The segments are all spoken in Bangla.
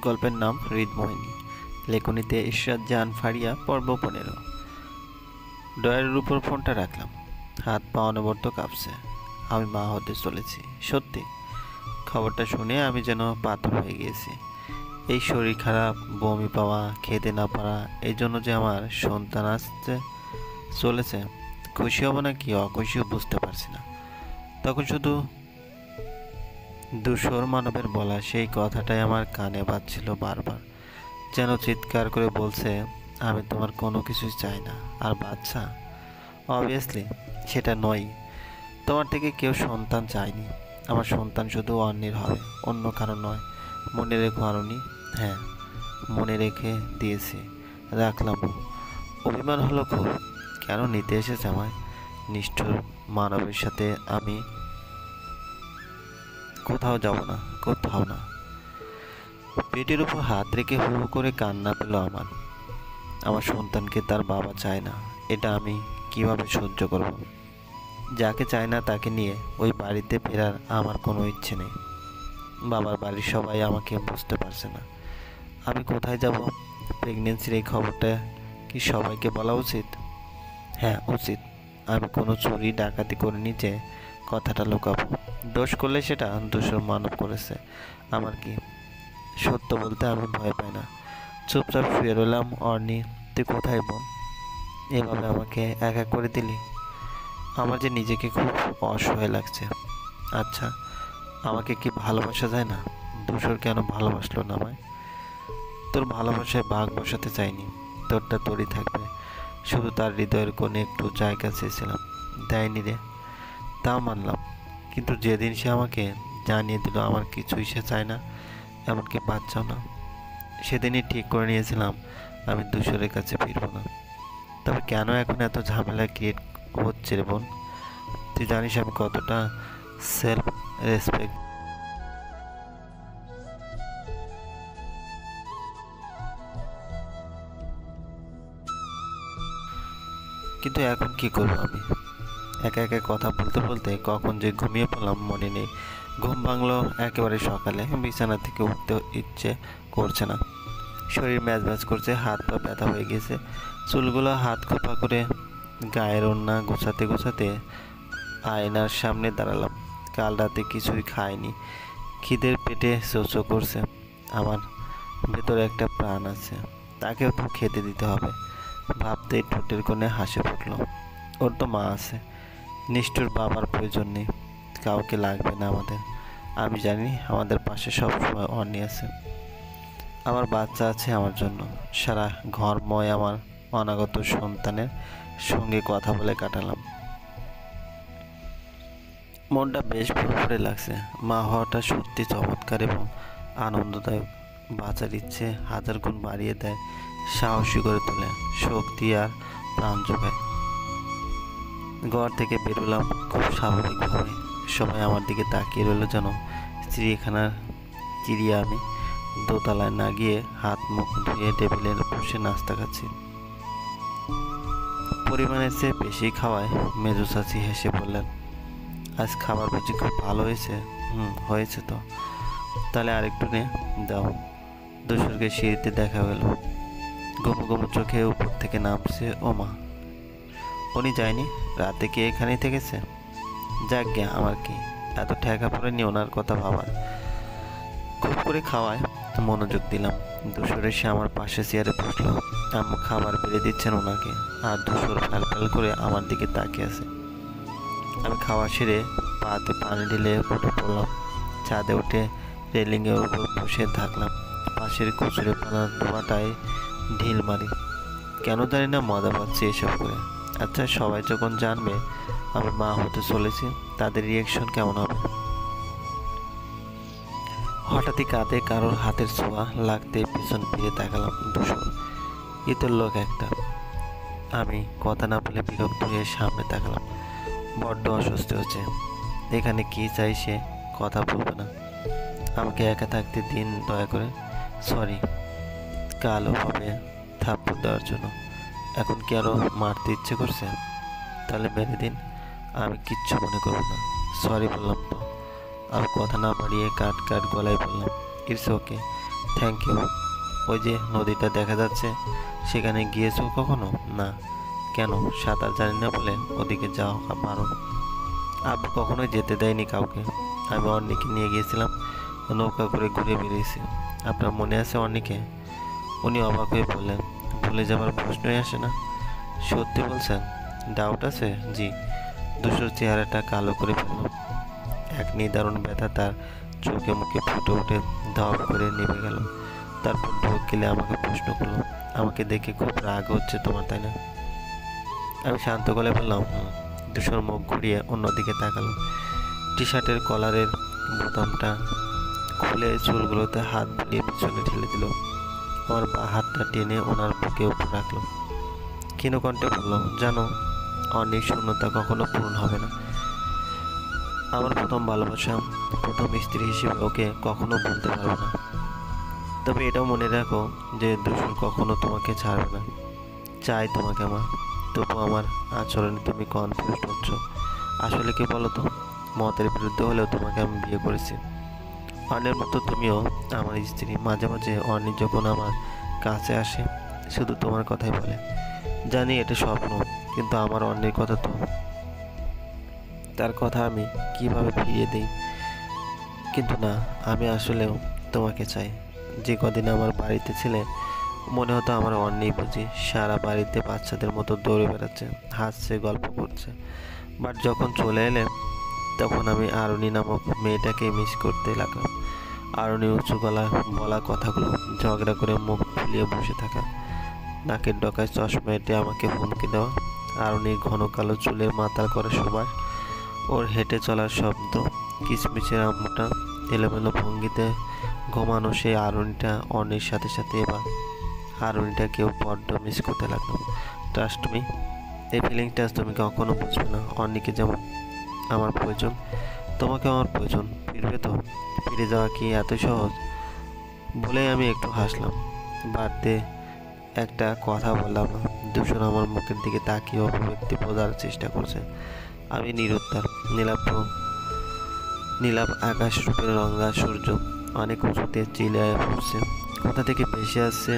গল্পের নাম হৃদমোহিনী। লেখনীতে ইশরাত জাহান ফারিয়া। পর্ব 15। ড্রয়ারের উপর ফোনটা রাখলাম। হাত পা অনবরত কাঁপছে। আমি মা হতে চলেছি, সত্যি। খবরটা শুনে আমি যেন পাথর হয়ে গিয়েছি। এই শরীর খারাপ, বমি পাওয়া, খেতে না পারা, এই জন্য যে আমার সন্তান আসতে চলেছে, খুশি হব না কি অখুশিও বুঝতে পারছি না। তখন শুধু ধূসর মানবের বলা সেই কথাটাই আমার কানে বাজছিল বারবার, যেন চিৎকার করে বলছে, আমি তোমার কোনো কিছুই চাই না। আর বাচ্চা, অবভিয়াসলি সেটা নয়। তোমার থেকে কেউ সন্তান চায়নি। আমার সন্তান শুধু অন্যের হবে, অন্য কারো নয়। মনে রেখো আরুনি। হ্যাঁ, মনে রেখে দিয়েছি, রাখলাম। অভিমান হলো খুব। কেন নিতে এসেছে আমায়? নিষ্ঠুর মানবের সাথে আমি কোথাও যাব না, কোথাও না। পেটের উপর হাত রেখে হু হু করে কান্না পেল আমার। আমার সন্তানকে তার বাবা চায় না, এটা আমি কিভাবে সহ্য করব? যাকে চায় না তাকে নিয়ে ওই বাড়িতে ফেরার আমার কোনো ইচ্ছে নেই। বাবার বাড়ির সবাই আমাকে বুঝতে পারছে না। আমি কোথায় যাব? প্রেগনেন্সির এই খবরটা কি সবাইকে বলা উচিত? হ্যাঁ, উচিত। আমি কোনো চুরি ডাকাতি করিনি যে কথাটা লুকাবো। দোষ করলে সেটা দোষের মানব করেছে, আমার কি? সত্য বলতে আমি ভয় পাই না। চুপচাপ শুয়ে রইলাম। অর্নি, তুই কোথায় বোন? এভাবে আমাকে একা করে দিলি। আমার যে নিজেকে খুব অসহায় লাগছে। আচ্ছা, আমাকে কি ভালোবাসা যায় না? ধূসর কেন ভালোবাসলো না আমায়? তোর ভালোবাসায় ভাগ বসাতে চাইনি, তোরটা তোরই থাকবে। শুধু তার হৃদয়ের কোণে একটু জায়গা চেয়েছিলাম, দেয়নি রে। তাও মানলাম, কিন্তু যেদিন সে আমাকে জানিয়ে দিল আমার কিছুই সে চায় না, এমনকি বাচ্চাও না, সেদিনই ঠিক করে নিয়েছিলাম আমি ধূসরের কাছে ফিরবো না। তবে কেন এখন এত ঝামেলা ক্রিয়েট হচ্ছে রে বোন? তুই জানিস আমি কতটা সেলফ রেসপেক্ট। কিন্তু এখন কি করবো আমি? একা একা কথা বলতে বলতে কখন যে ঘুমিয়ে পড়লাম মনে নেই। ঘুম ভাঙলো একেবারে সকালে। বিছানা থেকে উঠতে ইচ্ছে করছে না। শরীর ম্যাজ ম্যাজ করছে, হাত পা ব্যথা হয়ে গেছে। চুলগুলো হাত খোপা করে গায়ের ওড়না গোছাতে গোছাতে আয়নার সামনে দাঁড়ালাম। কাল রাতে কিছুই খাইনি, খিদের পেটে চোচো করছে। আমার ভেতরে একটা প্রাণ আছে, তাকেও তো খেতে দিতে হবে। ভাবতেই ঠোঁটের কোণে হাসি ফুটলো। ওর তো মা আছে, নিষ্ঠুর বাবার প্রয়োজন নেই, কাউকে লাগবে না আমাদের। আমি জানি আমাদের পাশে সবসময় অর্নি আছে। আমার বাচ্চা আছে আমার জন্য। সারা ঘরময় আমার অনাগত সন্তানের সঙ্গে কথা বলে কাটালাম। মনটা বেশ ফুরফুরে লাগছে। মা হওয়াটা সত্যি চমৎকার এবং আনন্দদায়ক। বাঁচার ইচ্ছে হাজার গুণ বাড়িয়ে দেয়, সাহসী করে তোলে, শক্তি আর প্রাণ যোগায়। ঘর থেকে বেরোলাম খুব স্বাভাবিকভাবে। সবাই আমার দিকে তাকিয়ে রইল যেন চিড়িয়াখানার চিড়িয়া। আমি দোতলায় না গিয়ে হাত মুখ ধুয়ে টেবিলে বসে নাস্তা খাচ্ছি। পরিমাণের চেয়ে বেশি খাওয়ায় মেজো চাচি হেসে বললেন, আজ খাবার বুঝি খুব ভালো হয়েছে? হয়েছে তো। তাহলে আরেকটু নে, দাও। ধূসরকে সিঁড়িতে দেখা গেল, ঘুমো ঘুমো চোখে উপর থেকে নামছে। ও মা, উনি যায়নি? রাতে কি এখানেই থেকেছে? যাক গে, আমার কি, এত ঠেকা পড়েনি ওনার কথা ভাবার। খুব করে খাওয়ায় মনোযোগ দিলাম। ধূসর এসে আমার পাশে চেয়ারে বসলো। আম্মু খাবার বেড়ে দিচ্ছেন ওনাকে, আর ধূসর ফ্যাল ফ্যাল করে আমার দিকে তাকিয়ে আছে। আমি খাওয়া সেরে পাতে পানি ঢেলে উঠে পড়লাম। ছাদে উঠে রেলিংয়ের উপর বসে থাকলাম। পাশের কচুরে পানা ধোয়াটায় ঢিল মারি। কেন জানি না মজা পাচ্ছি এসব করে। আচ্ছা, সবাই যখন জানবে আমি মা হতে চলেছি, তাদের রিয়াকশন কেমন হবে? হঠাৎই কাঁধে কারোর হাতের ছোঁয়া লাগতে পিছন ফিরে তাকালাম। ধূসর, ইতর লোক একটা। আমি কথা না বলে বিরক্ত হয়ে সামনে তাকালাম। বড্ড অস্বস্তি হচ্ছে। এখানে কি চাই সে কথা বলবে না। আমাকে একা থাকতে দিন দয়া করে। সরি কাল ওভাবে থাপ্পড় দেওয়ার জন্য। এখন কি আরও মারতে ইচ্ছে করছে? তাহলে মেরে দিন, আমি কিচ্ছু মনে করব না। সরি বললাম তো। আর কথা না বাড়িয়ে কাট কাট গলায় বললাম, ইটস ওকে, থ্যাংক ইউ। ওই যে নদীটা দেখা যাচ্ছে, সেখানে গিয়েছো কখনো? না। কেন? সাঁতার জানি না বলে ওদিকে যাওয়া বারণ। আব্বু কখনোই যেতে দেয়নি কাউকে। আমি অন্নিকে নিয়ে গিয়েছিলাম, নৌকা করে ঘুরে বেরিয়েছি। আপনার মনে আছে অন্নিকে? উনি অবাক হয়ে বললেন, ভুলে যাবার প্রশ্নই আসে না। সত্যি বলছেন? ডাউট আছে? জি। দুশোর চেহারাটা কালো করে ফেলল। এক নিদারুণ ব্যথা তার চোখে মুখে ফুটে উঠে ধপ করে নেমে গেল। তারপর ঢোক গেলে আমাকে প্রশ্ন করলো, আমাকে দেখে খুব রাগ হচ্ছে তোমার, তাই না? আমি শান্ত গলায় বললাম, হুম। দুশোর মুখ ঘুরিয়ে অন্যদিকে তাকালো। টি শার্টের কলারের বোতামটা খুলে চুলগুলোতে হাত বুলিয়ে পিছনে ঠেলে দিল। আমার বা হাতটা টেনে ওনার বুকে উপর রাখলো। ক্ষীণ কণ্ঠে বলল, জানো, অনেক শূন্যতা কখনো পূরণ হবে না। আমার প্রথম ভালোবাসা, প্রথম স্ত্রী হিসেবে ওকে কখনো বলতে পারবো না। তবে এটাও মনে রাখো যে দুশোর কখনো তোমাকে ছাড়বে না। চাই তোমাকে আমার, তবু আমার আচরণে তুমি কনফিউজড হচ্ছ। আসলে কি বলো তো, মতের বিরুদ্ধে হলেও তোমাকে আমি বিয়ে করেছি। অন্যের মতো তুমিও আমার স্ত্রী। মাঝে মাঝে অর্ণি যখন আমার কাছে আসে শুধু তোমার কথাই বলে। জানি এটা স্বপ্ন, কিন্তু আমার অন্যের কথা তো, তার কথা আমি কিভাবে ফিরিয়ে দিই। কিন্তু না, আমি আসলেও তোমাকে চাই। যে কদিন আমার বাড়িতে ছিলে মনে হতো আমার অন্যই বুঝি সারা বাড়িতে বাচ্চাদের মতো দৌড়ে বেড়াচ্ছে, হাসছে, গল্প করছে। বাট যখন চলে এলে তখন আমি আরুণী নামক মেয়েটাকে মিস করতে লাগলাম। আরুণী উঁচু গলায় বলা কথাগুলো, ঝগড়া করে মুখ ফুলিয়ে বসে থাকা, নাকের ডকায় চশমা এঁটে আমাকে হুমকি দেওয়া, আরুণীর ঘন কালো চুলের মাথার করে সুবাস, ওর হেঁটে চলার শব্দ, কিচমিচের আম্মুটা, এলোমেলো ভঙ্গিতে ঘুমানো সেই আরুণীটা, অন্যের সাথে সাথে এবার আরুণীটাকেও বড্ড মিস করতে লাগলাম। ট্রাস্ট মি, এই ফিলিংটা তুমি কখনো বুঝবে না। অন্যকে যেমন আমার প্রয়োজন, তোমাকেও আমার প্রয়োজন। ফিরবে তো? ফিরে যাওয়া কি এত সহজ? বলেই আমি একটু হাসলাম। বাড়তে একটা কথা বললাম না। দূষণ আমার মুখের দিকে তাকিয়ে অভিব্যক্তি বোঝার চেষ্টা করছে। আমি নিরুত্তর। নীলাভ আকাশ রূপের রঙা সূর্য অনেক উঁচুতে চিলিয়ে পড়ছে। কোথা থেকে ভেসে আসছে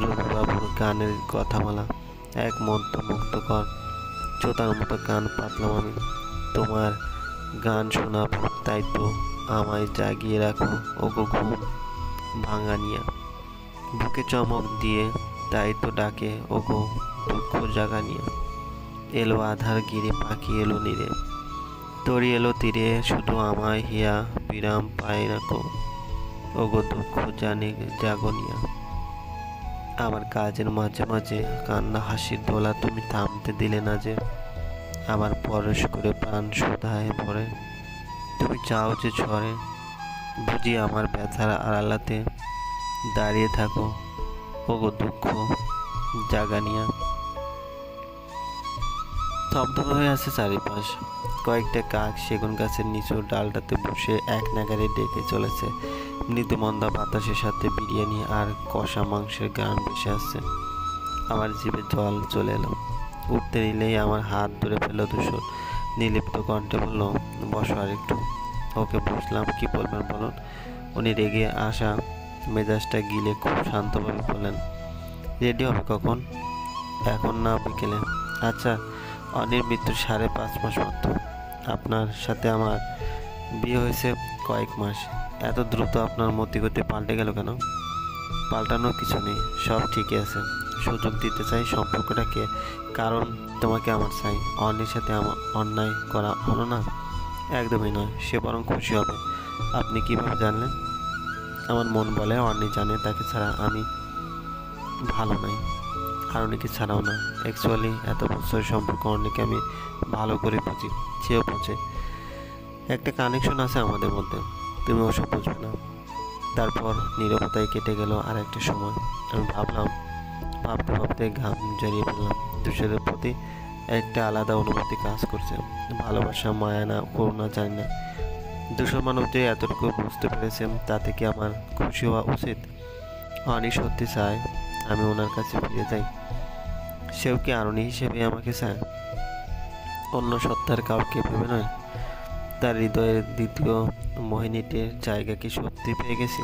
রবিবাবুর গানের কথামালা। এক মুগ্ধকর চোতার মতো কান পাতলাম আমি। তোমার গান শোনাবো, তাই তো আমায় জাগিয়ে রাখো ওগো ঘুম ভাঙানিয়া। বুকে চমক দিয়ে তাই তো ডাকে ওগো দুঃখ জাগানিয়া। এলো আধার গিরে পাখি এলো নীরে, তরি এলো তীরে শুধু আমায় হিয়া বিরাম পায় না কো ওগো দুঃখ জানে জাগনিয়া। আমার কাজের মাঝে মাঝে কান্না হাসির দোলা তুমি থামতে দিলে না যে। আমার পরশ করে প্রাণ শোধায় ভরে তুমি চাও যে ঝরে। বুঝি আমার ব্যথার আড়ালাতে দাঁড়িয়ে থাকো ওগো দুঃখ জাগানিয়া। স্তব্ধ হয়ে আছে চারিপাশ। কয়েকটা কাক সেগুন গাছের নিচু ডালটাতে বসে এক নাগারে ডেকে চলেছে। মৃদুমন্দা বাতাসের সাথে বিরিয়ানি আর কষা মাংসের গান ভেসে আসছে। আমার জিভে জল চলে এলো। উঠতে নিলেই আমার হাত ধরে ফেললো দুশো। নির্লিপ্ত কণ্ঠে বলল, বসো আর একটু। ওকে বসলাম। কি বলবেন বলুন? উনি রেগে আসা মেজাজটা গিলে খুব শান্তভাবে বললেন, রেডি হবে কখন? এখন না, বিকেলে। আচ্ছা, অনির মৃত্যুর 5.5 মাস মাত্র। আপনার সাথে আমার বিয়ে হয়েছে কয়েক মাস। এত দ্রুত আপনার মতিগতি পাল্টে গেল কেন? পাল্টানোর কিছু নেই, সব ঠিকই আছে। সুযোগ দিতে চাই সম্পর্কটাকে, কারণ তোমাকে আমার চাই। অন্যের সাথে আমার অন্যায় করা হলো না? একদমই নয়, সে বরং খুশি হবে। আপনি কিভাবে জানলেন? আমার মন বলে অন্যি জানে তাকে ছাড়া আমি ভালো নাই, আর অনেকে ছাড়াও না। অ্যাকচুয়ালি এত বছরের সম্পর্ক অন্যকে আমি ভালো করে বুঝি, সেও বোঝে। একটা কানেকশন আছে আমাদের মধ্যে, তুমি ওসব বুঝবে না। তারপর নীরবতায় কেটে গেল আর একটা সময়। আমি ভাবতে ভাবতে ঘাম জড়িয়ে ফেললাম। দুশোদের প্রতি একটা আলাদা অনুভূতি কাজ করছে। ভালোবাসা, মায়া না করুণা জানি না। দুশো মানব যে এতটুকু বুঝতে পেরেছেন তাতে কি আমার খুশি হওয়া উচিত? অনি সত্যি চায় আমি ওনার কাছে ফিরে যাই? সেও কি আরুণী হিসেবে আমাকে চায়, অন্য সত্তার কাউকে ভেবে নয়? তার হৃদয়ের দ্বিতীয় মোহিনীটির জায়গা কি সত্যি পেয়ে গেছি?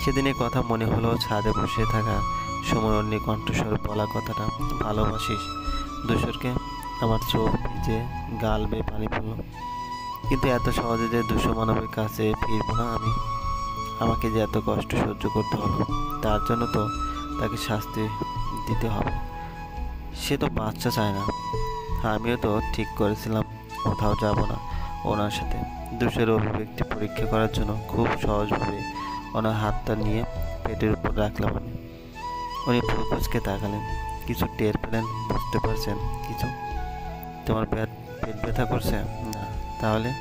সেদিনের কথা মনে হলো, ছাদে বসে থাকা সময় অন্য কণ্ঠস্বর বলা কথাটা, ভালোবাসিস। ধূসরকে। আমার চোখ ভিজে, গাল বেয়ে পানি পড়ল। কিন্তু এত সহজে যে দুশো মানবের কাছে ফিরবো না আমি। আমাকে যে এত কষ্ট সহ্য করতে হলো, তার জন্য তো তাকে শাস্তি দিতে হবে। সে তো বাচ্চা চায় না। আমিও তো ঠিক করেছিলাম কোথাও যাব না ওনার সাথে। দুশের অভিব্যক্তি পরীক্ষা করার জন্য খুব সহজভাবে ওনার হাতটা নিয়ে পেটের উপর রাখলাম আমি। উনি ভুরু কুঁচকে তাকালেন। কিছু টের পেলেন? বুঝতে পারছেন কিছু? তোমার পেট ব্যথা করছে? না। তাহলে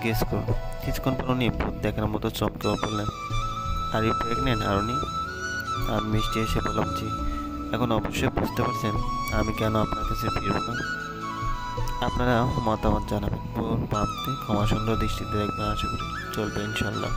গেস করুন। কিছুক্ষণ পর উনি ভূত দেখার মতো চমকে পড়লেন। Are you pregnant Aruni? আমি মিষ্টি এসে বললাম, জি। এখন অবশ্যই বুঝতে পারছেন আমি কেন আপনার কাছে ফিরব না। আপনারা মতামত জানাবেন। ভুল ভাবতে ক্ষমা সুন্দর দৃষ্টিতে দেখবেন, আশা করি চলবে ইনশাল্লাহ।